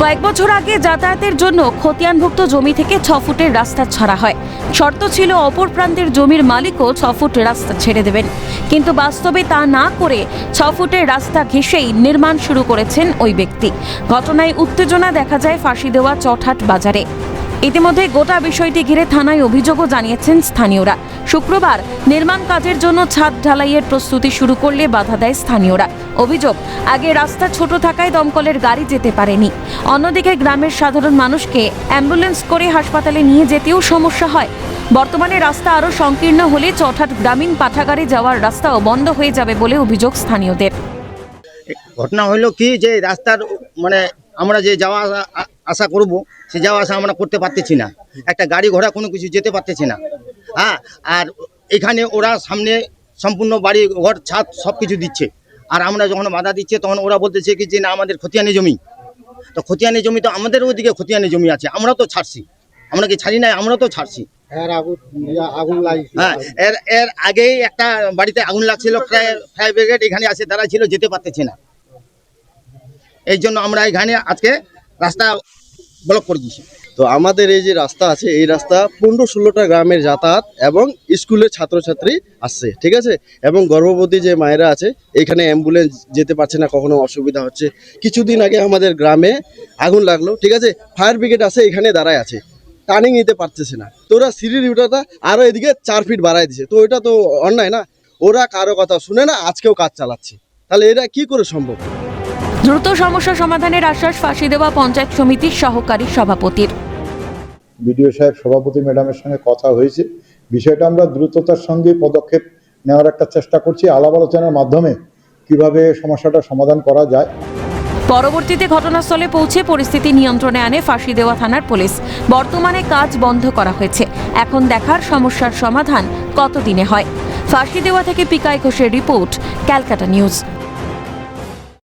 কয়েক বছর আগে যাতায়াতের জন্য খতিয়ানভুক্ত জমি থেকে 6 ফুটের রাস্তা ছাড়া হয়। শর্ত ছিল অপর প্রান্তের জমির মালিকও 6 ফুট রাস্তা ছেড়ে দেবেন, কিন্তু বাস্তবে তা না করে 6 ফুটের রাস্তা ঘেঁষেই নির্মাণ শুরু করেছেন ওই ব্যক্তি। ঘটনায় উত্তেজনা দেখা যায় ফাঁসি দেওয়া চটহাট বাজারে। ইতিমধ্যে গোটা বিষয়টি ঘিরে থানায় অভিযোগও জানিয়েছেন স্থানীয়রা। শুক্রবার নির্মাণ কাজের জন্য ছাদ ঢালাইয়ের প্রস্তুতি শুরু করলে বাধা দেয় স্থানীয়রা। অভিযোগ, আগে রাস্তা ছোট থাকায় দমকলের গাড়ি যেতে পারেনি। অন্যদিকে গ্রামের সাধারণ মানুষকে অ্যাম্বুলেন্স করে হাসপাতালে নিয়ে যেতেও সমস্যা হয়। বর্তমানে রাস্তা আরও সংকীর্ণ হলে চটহাট গ্রামীণ পাঠাগারে যাওয়ার রাস্তাও বন্ধ হয়ে যাবে বলে অভিযোগ স্থানীয়দের। ঘটনা হলো কি যে রাস্তার আমরা যে যাওয়া আসা করব, সে যাওয়া আসা আমরা করতে পারতেছি না। একটা গাড়ি ঘোড়া কোনো কিছু যেতে পারতেছে না। হ্যাঁ, আর এখানে ওরা সামনে সম্পূর্ণ বাড়ি ঘর ছাদ সব কিছু দিচ্ছে, আর আমরা যখন বাধা দিচ্ছে তখন ওরা বলতেছে কি যে না আমাদের খতিয়ানি জমি। তো খতিয়ানি জমি তো আমাদের ওইদিকে খতিয়ানি জমি আছে, আমরা তো ছাড়ছি। আমরা কি ছাড়ি নাই? আমরা তো ছাড়ছি। হ্যাঁ, এর আগেই একটা বাড়িতে আগুন লাগছিল, ফায়ার ব্রিগেড এখানে আসে দাঁড়ায় ছিল, যেতে পারতেছে না। এই জন্য আমরা এখানে আজকে রাস্তা ব্লক করে দিয়েছি। তো আমাদের এই যে রাস্তা আছে, এই রাস্তা 15-16টা গ্রামের যাতায়াত এবং স্কুলের ছাত্রছাত্রী আসছে, ঠিক আছে। এবং গর্ভবতী যে মায়েরা আছে, এখানে অ্যাম্বুলেন্স যেতে পারছে না, কখনো অসুবিধা হচ্ছে। কিছুদিন আগে আমাদের গ্রামে আগুন লাগলো, ঠিক আছে, ফায়ার ব্রিগেড আছে এখানে দাঁড়ায় আছে, টার্নিং নিতে পারতেছে না। তো ওরা সিঁড়ির উঠাটা আরও এদিকে 4 ফিট বাড়ায় দিছে। তো এটা তো অন্যায় না, ওরা কারো কথা শুনে না, আজকেও কাজ চালাচ্ছে। তাহলে এটা কি করে সম্ভব? দ্রুত সমস্যা সমাধানের আশ্বাস ফাঁসি দেওয়া পঞ্চায়েত সমিতির সহকারী সভাপতির। বিডিও সাহেব সভাপতি ম্যাডামের সঙ্গে কথা হয়েছে, বিষয়টা আমরা দ্রুততার সঙ্গে পদক্ষেপ নেওয়ার একটা চেষ্টা করছি, আলাপ আলোচনার মাধ্যমে কিভাবে সমস্যাটা সমাধান করা যায়। পরবর্তীতে ঘটনাস্থলে পৌঁছে পরিস্থিতি নিয়ন্ত্রণে আনে ফাঁসি দেওয়া থানার পুলিশ। বর্তমানে কাজ বন্ধ করা হয়েছে, এখন দেখার সমস্যার সমাধান কতদিনে হয়। ফাঁসি দেওয়া থেকে পিকাই ঘোষের রিপোর্ট, ক্যালকাটা নিউজ।